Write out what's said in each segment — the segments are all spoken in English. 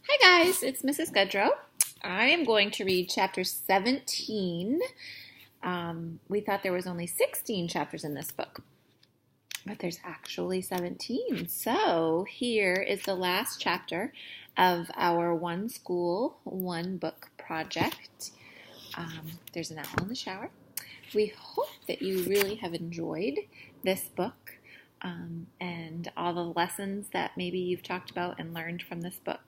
Hi guys, it's Mrs. Gudrow. I am going to read chapter 17. We thought there was only 16 chapters in this book, but there's actually 17. So here is the last chapter of our one school, one book project. There's an owl in the shower. We hope that you really have enjoyed this book and all the lessons that maybe you've talked about and learned from this book.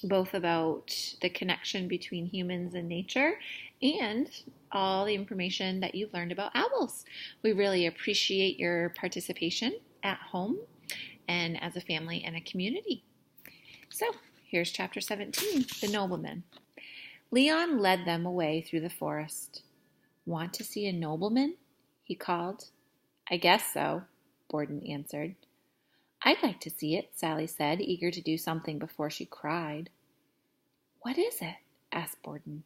Both about the connection between humans and nature and all the information that you've learned about owls. We really appreciate your participation at home and as a family and a community. So here's chapter 17, The Nobleman. Leon led them away through the forest. "Want to see a nobleman?" he called. "I guess so," Borden answered. "I'd like to see it," Sally said, eager to do something before she cried. "What is it?" asked Borden.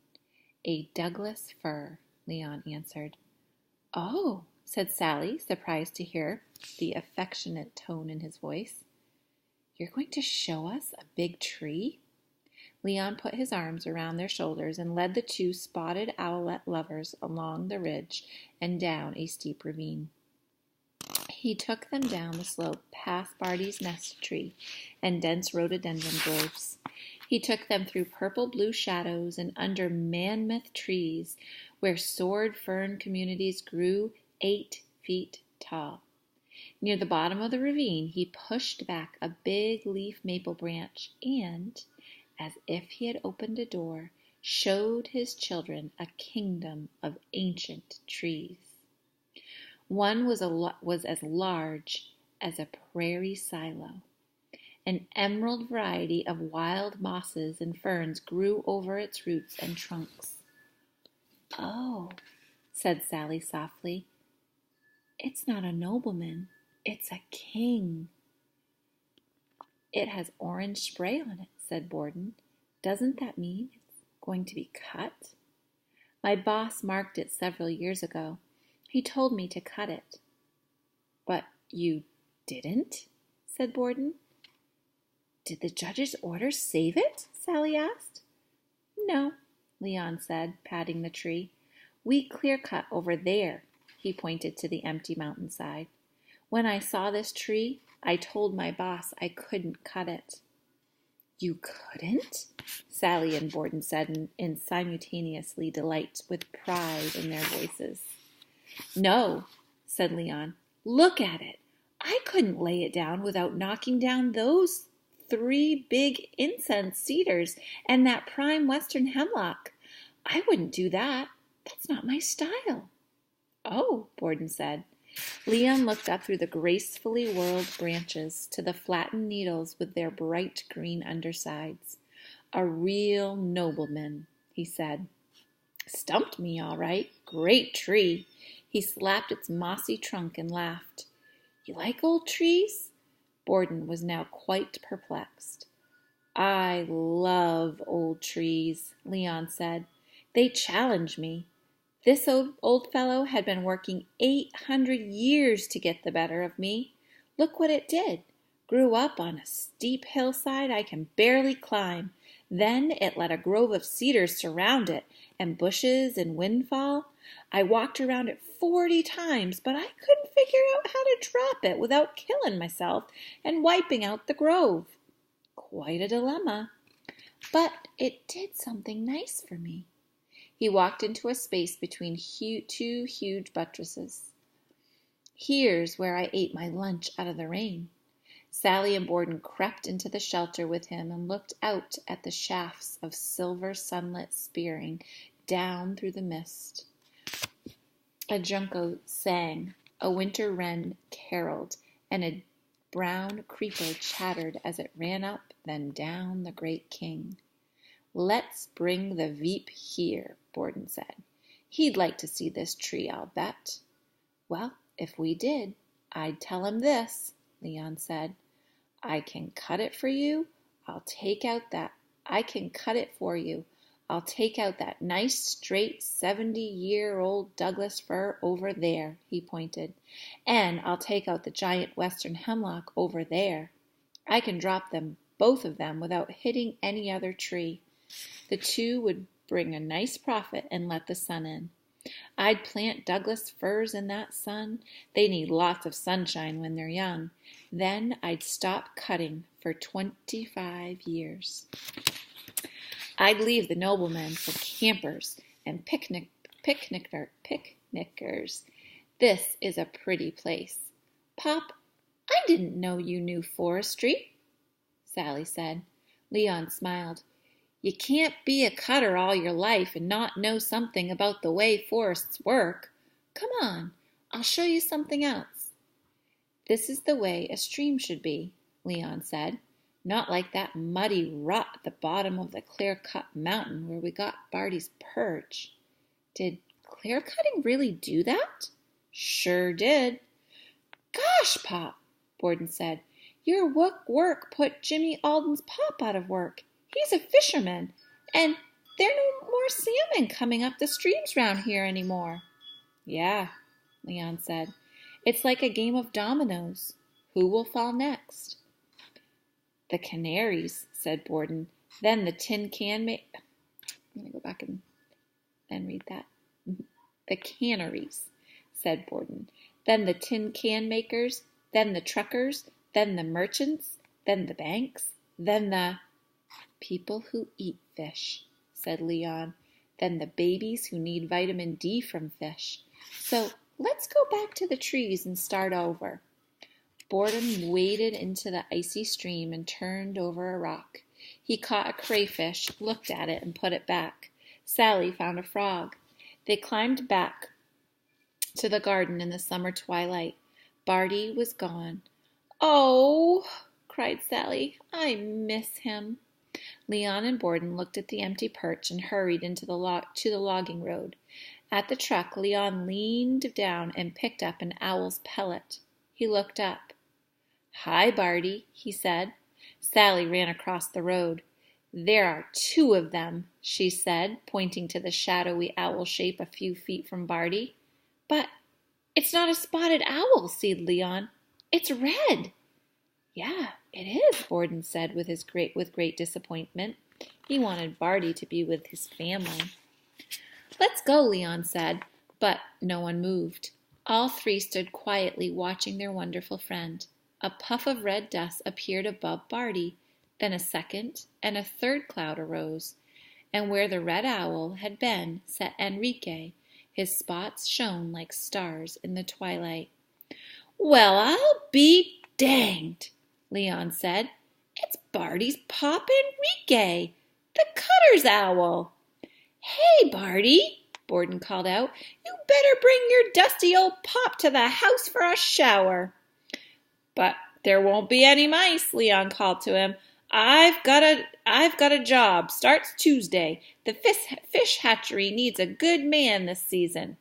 "A Douglas fir," Leon answered. "Oh," said Sally, surprised to hear the affectionate tone in his voice. "You're going to show us a big tree?" Leon put his arms around their shoulders and led the two spotted owlet lovers along the ridge and down a steep ravine. He took them down the slope past Barty's nest tree and dense rhododendron groves. He took them through purple-blue shadows and under mammoth trees where sword fern communities grew 8 feet tall. Near the bottom of the ravine, he pushed back a big leaf maple branch and, as if he had opened a door, showed his children a kingdom of ancient trees. One was as large as a prairie silo. An emerald variety of wild mosses and ferns grew over its roots and trunks. "Oh," said Sally softly, "it's not a nobleman, it's a king." "It has orange spray on it," said Borden. "Doesn't that mean it's going to be cut?" "My boss marked it several years ago. He told me to cut it." "But you didn't?" said Borden. "Did the judge's order save it?" Sally asked. "No," Leon said, patting the tree. "We clear-cut over there." He pointed to the empty mountainside. "When I saw this tree, I told my boss I couldn't cut it." "You couldn't?" Sally and Borden said in simultaneously delight with pride in their voices. "No," said Leon. "Look at it. I couldn't lay it down without knocking down those 3 big incense cedars and that prime western hemlock. I wouldn't do that. That's not my style." "Oh," Borden said. Leon looked up through the gracefully whirled branches to the flattened needles with their bright green undersides. "A real nobleman," he said. "Stumped me all right. Great tree." He slapped its mossy trunk and laughed. "You like old trees?" Borden was now quite perplexed. "I love old trees," Leon said. "They challenge me. This old fellow had been working 800 years to get the better of me. Look what it did. Grew up on a steep hillside I can barely climb. Then it let a grove of cedars surround it, and bushes and windfall. I walked around it 40 times, but I couldn't figure out how to drop it without killing myself and wiping out the grove. Quite a dilemma. But it did something nice for me." He walked into a space between 2 huge buttresses. "Here's where I ate my lunch out of the rain." Sally and Borden crept into the shelter with him and looked out at the shafts of silver sunlit spearing down through the mist. A junco sang, a winter wren caroled, and a brown creeper chattered as it ran up, then down the great king. "Let's bring the Veep here," Borden said. "He'd like to see this tree, I'll bet." "Well, if we did, I'd tell him this," Leon said. I can cut it for you. I can cut it for you. I'll take out that nice, straight, 70-year-old Douglas fir over there," he pointed. "And I'll take out the giant western hemlock over there. I can drop them, both of them, without hitting any other tree. The two would bring a nice profit and let the sun in. I'd plant Douglas firs in that sun. They need lots of sunshine when they're young. Then I'd stop cutting for 25 years. I'd leave the noblemen for campers and picnickers. This is a pretty place. Pop, I didn't know you knew forestry, Sally said. Leon smiled. You can't be a cutter all your life and not know something about the way forests work. Come on, I'll show you something else. This is the way a stream should be, Leon said. Not like that muddy rut at the bottom of the clear-cut mountain where we got Barty's perch. Did clear-cutting really do that? Sure did. Gosh, Pop, Borden said. Your work put Jimmy Alden's pop out of work. He's a fisherman, and there are no more salmon coming up the streams round here anymore. Yeah, Leon said. It's like a game of dominoes. Who will fall next? The canaries, said Borden. Then the tin can I'm going to go back and read that. The canneries, said Borden. Then the tin can makers, then the truckers, then the merchants, then the banks, then the people who eat fish, said Leon. Then the babies who need vitamin D from fish. So let's go back to the trees and start over. Borden waded into the icy stream and turned over a rock. He caught a crayfish, looked at it, and put it back. Sally found a frog. They climbed back to the garden in the summer twilight. Barty was gone. Oh, cried Sally, I miss him. Leon and Borden looked at the empty perch and hurried into the logging road. At the truck, Leon leaned down and picked up an owl's pellet. He looked up. Hi, Barty, he said. Sally ran across the road. There are two of them, she said, pointing to the shadowy owl shape a few feet from Barty. But it's not a spotted owl, said Leon. It's red. Yeah, it is, Borden said with great disappointment. He wanted Barty to be with his family. Let's go, Leon said, but no one moved. All three stood quietly watching their wonderful friend. A puff of red dust appeared above Barty, then a second and a third cloud arose, and where the red owl had been sat Enrique. His spots shone like stars in the twilight. Well, I'll be danged, Leon said. It's Barty's Pop Enrique, the cutter's owl. Hey, Barty, Borden called out. You better bring your dusty old Pop to the house for a shower. But there won't be any mice, Leon called to him. I've got a job. Starts Tuesday. The fish hatchery needs a good man this season.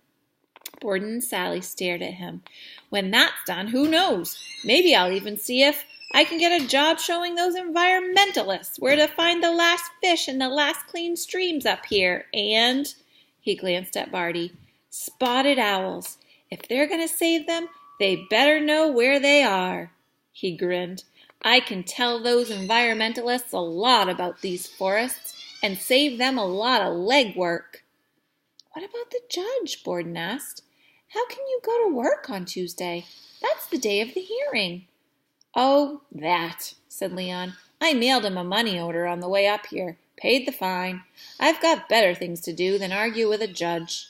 Borden and Sally stared at him. When that's done, who knows? Maybe I'll even see if I can get a job showing those environmentalists where to find the last fish and the last clean streams up here. And, he glanced at Barty, spotted owls. If they're going to save them, they better know where they are. He grinned. I can tell those environmentalists a lot about these forests and save them a lot of legwork. What about the judge? Borden asked. How can you go to work on Tuesday? That's the day of the hearing. Oh, that, said Leon. I mailed him a money order on the way up here, paid the fine. I've got better things to do than argue with a judge.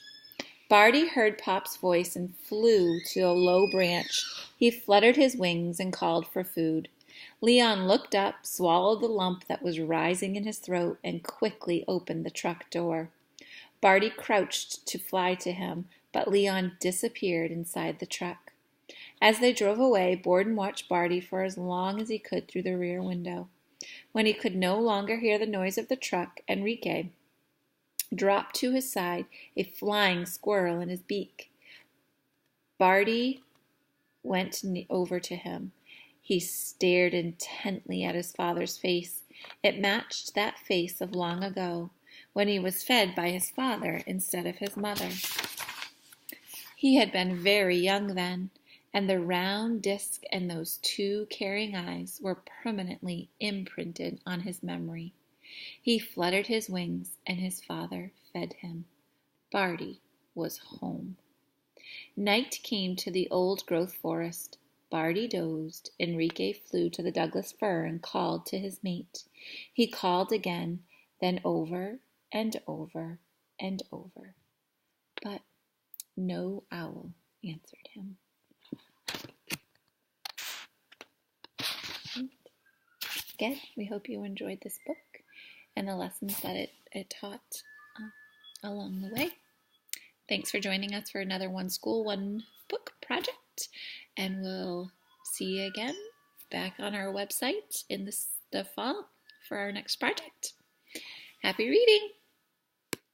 Barty heard Pop's voice and flew to a low branch. He fluttered his wings and called for food. Leon looked up, swallowed the lump that was rising in his throat, and quickly opened the truck door. Barty crouched to fly to him, but Leon disappeared inside the truck. As they drove away, Borden watched Barty for as long as he could through the rear window. When he could no longer hear the noise of the truck, Enrique dropped to his side, a flying squirrel in his beak. Barty went over to him. He stared intently at his father's face. It matched that face of long ago, when he was fed by his father instead of his mother. He had been very young then, and the round disc and those two caring eyes were permanently imprinted on his memory. He fluttered his wings, and his father fed him. Barty was home. Night came to the old-growth forest. Barty dozed. Enrique flew to the Douglas fir and called to his mate. He called again, then over and over and over. But no owl answered him. Again, we hope you enjoyed this book and the lessons that it taught along the way. Thanks for joining us for another One School, One Book project, and we'll see you again back on our website in the fall for our next project. Happy reading!